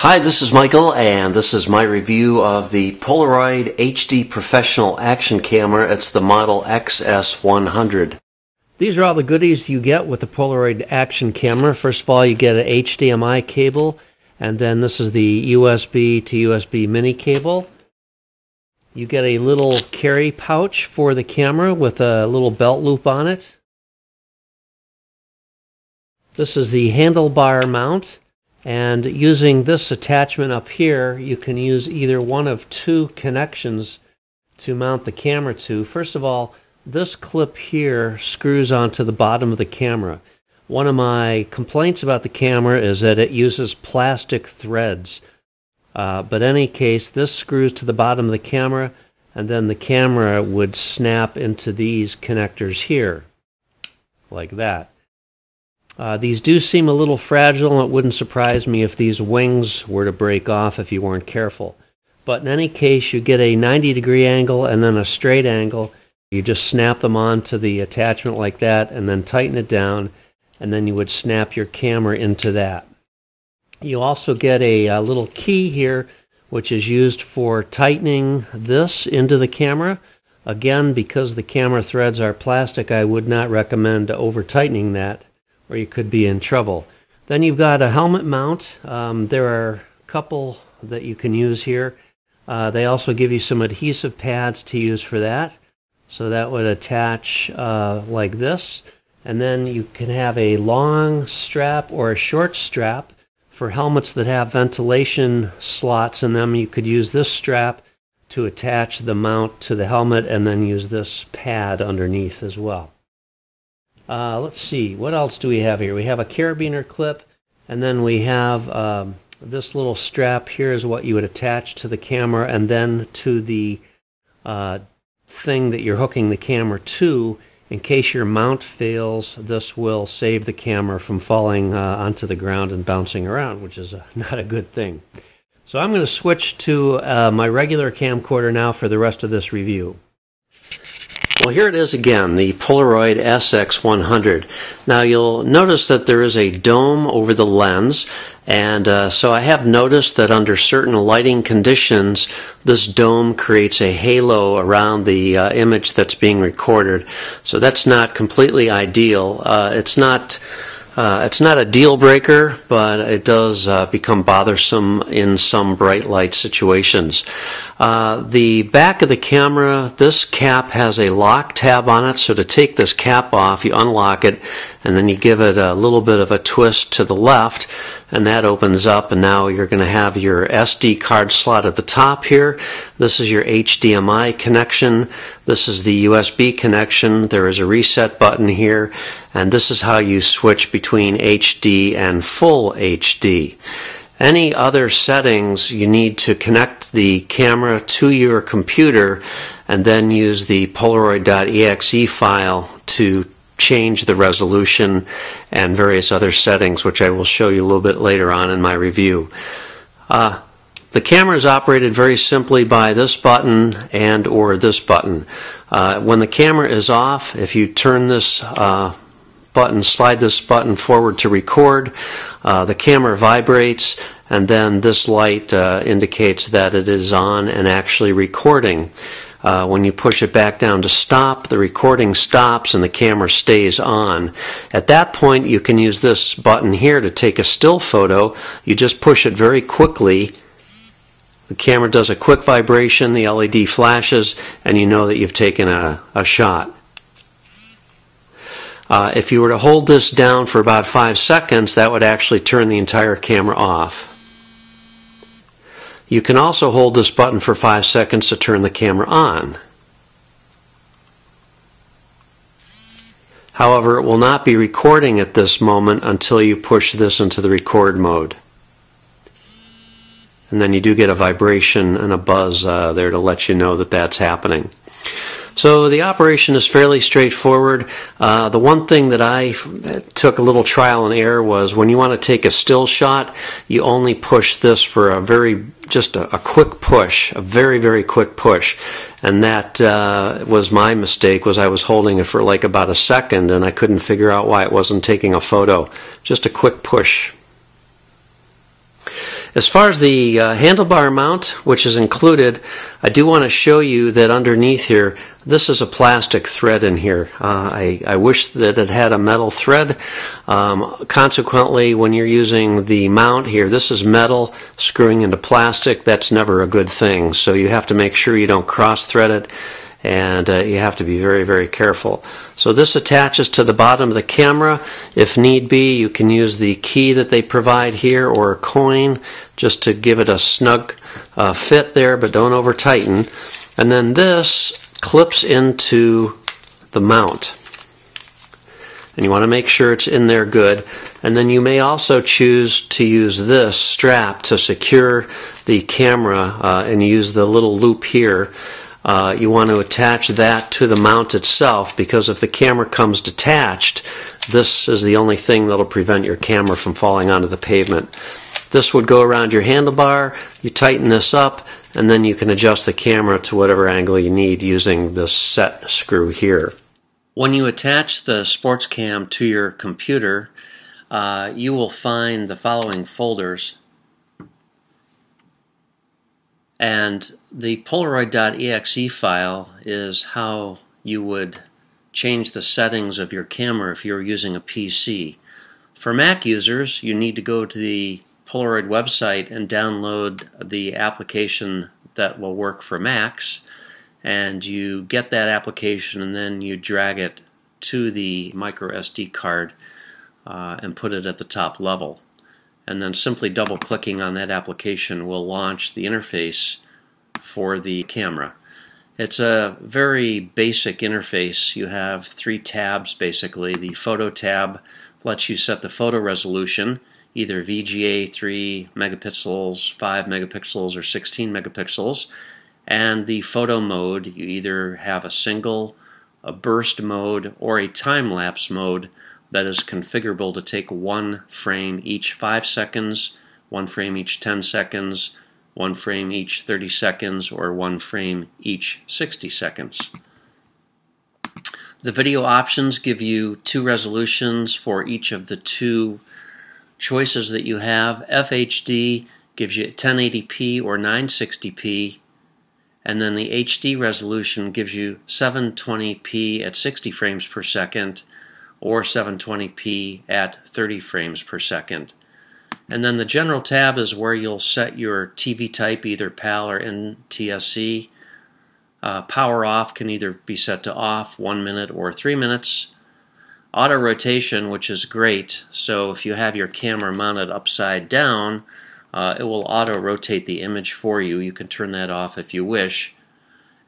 Hi, this is Michael, and this is my review of the Polaroid HD Professional Action Camera. It's the model XS100. These are all the goodies you get with the Polaroid Action Camera. First of all, you get an HDMI cable, and then this is the USB to USB mini cable. You get a little carry pouch for the camera with a little belt loop on it. This is the handlebar mount. And using this attachment up here, you can use either one of two connections to mount the camera to. First of all, this clip here screws onto the bottom of the camera. One of my complaints about the camera is that it uses plastic threads. But in any case, this screws to the bottom of the camera, and then the camera would snap into these connectors here, like that. These do seem a little fragile, and it wouldn't surprise me if these wings were to break off if you weren't careful. But in any case, you get a 90-degree angle and then a straight angle. You just snap them onto the attachment like that and then tighten it down, and then you would snap your camera into that. You also get a little key here, which is used for tightening this into the camera. Again, because the camera threads are plastic, I would not recommend over-tightening that, or you could be in trouble. Then you've got a helmet mount. There are a couple that you can use here. They also give you some adhesive pads to use for that. So that would attach like this. And then you can have a long strap or a short strap. For helmets that have ventilation slots in them, you could use this strap to attach the mount to the helmet and then use this pad underneath as well. Let's see, what else do we have here? We have a carabiner clip, and then we have this little strap here is what you would attach to the camera, and then to the thing that you're hooking the camera to. In case your mount fails, this will save the camera from falling onto the ground and bouncing around, which is not a good thing. So I'm going to switch to my regular camcorder now for the rest of this review. Well, here it is again, the Polaroid SX100. Now you'll notice that there is a dome over the lens, and so I have noticed that under certain lighting conditions this dome creates a halo around the image that's being recorded. So that's not completely ideal. It's not a deal breaker, but it does become bothersome in some bright light situations. The back of the camera, this cap has a lock tab on it, so to take this cap off, you unlock it, and then you give it a little bit of a twist to the left, and that opens up, and now you're going to have your SD card slot at the top here. This is your HDMI connection. This is the USB connection. There is a reset button here, and this is how you switch between HD and full HD. Any other settings, you need to connect the camera to your computer and then use the Polaroid.exe file to change the resolution and various other settings, which I will show you a little bit later on in my review. The camera is operated very simply by this button and or this button. When the camera is off, if you turn this button, slide this button forward to record, the camera vibrates, and then this light indicates that it is on and actually recording. When you push it back down to stop, the recording stops and the camera stays on. At that point, you can use this button here to take a still photo. You just push it very quickly. The camera does a quick vibration, the LED flashes, and you know that you've taken a shot. If you were to hold this down for about 5 seconds, that would actually turn the entire camera off. You can also hold this button for 5 seconds to turn the camera on. However, it will not be recording at this moment until you push this into the record mode. And then you do get a vibration and a buzz there to let you know that that's happening. So the operation is fairly straightforward. The one thing that I took a little trial and error was when you want to take a still shot, you only push this for just a quick push, a very, very quick push. And that was my mistake, was I was holding it for like about a second and I couldn't figure out why it wasn't taking a photo. Just a quick push. As far as the handlebar mount, which is included, I do want to show you that underneath here, this is a plastic thread in here. I wish that it had a metal thread. Consequently, when you're using the mount here, this is metal screwing into plastic. That's never a good thing. So you have to make sure you don't cross-thread it, and you have to be very, very careful. So this attaches to the bottom of the camera. If need be, you can use the key that they provide here or a coin just to give it a snug fit there, but don't over tighten. And then this clips into the mount. And you want to make sure it's in there good. And then you may also choose to use this strap to secure the camera and use the little loop here. You want to attach that to the mount itself, because if the camera comes detached, this is the only thing that will prevent your camera from falling onto the pavement. This would go around your handlebar, you tighten this up, and then you can adjust the camera to whatever angle you need using the set screw here. When you attach the sports cam to your computer, you will find the following folders. And the Polaroid.exe file is how you would change the settings of your camera if you were using a PC. For Mac users, you need to go to the Polaroid website and download the application that will work for Macs, and you get that application and then you drag it to the micro SD card and put it at the top level. And then simply double clicking on that application will launch the interface for the camera. It's a very basic interface. You have 3 tabs basically. The photo tab lets you set the photo resolution, either VGA 3 megapixels, 5 megapixels, or 16 megapixels. And the photo mode, you either have a single, a burst mode, or a time-lapse mode that is configurable to take 1 frame each 5 seconds, 1 frame each 10 seconds, 1 frame each 30 seconds, or 1 frame each 60 seconds. The video options give you 2 resolutions for each of the 2 choices that you have. FHD gives you 1080p or 960p, and then the HD resolution gives you 720p at 60 frames per second, or 720p at 30 frames per second. And then the General tab is where you'll set your TV type, either PAL or NTSC. Power off can either be set to off, 1 minute or 3 minutes. Auto rotation, which is great, so if you have your camera mounted upside down, it will auto rotate the image for you. You can turn that off if you wish.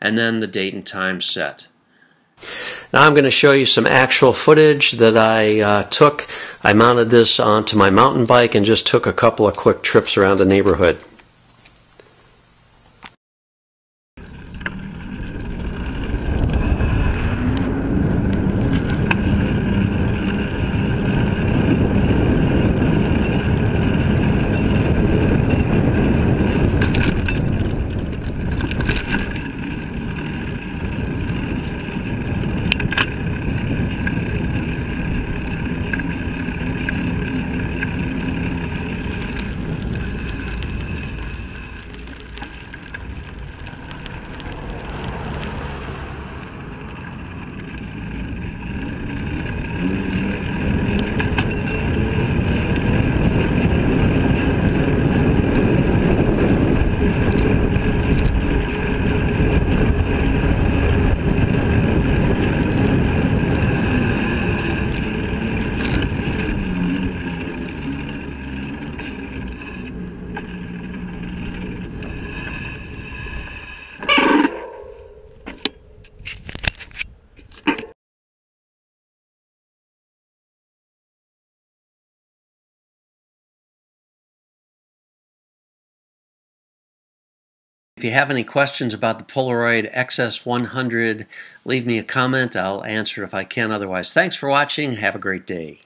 And then the date and time set. Now I'm going to show you some actual footage that I took. I mounted this onto my mountain bike and just took a couple of quick trips around the neighborhood. If you have any questions about the Polaroid XS100, leave me a comment. I'll answer if I can. Otherwise, thanks for watching. Have a great day.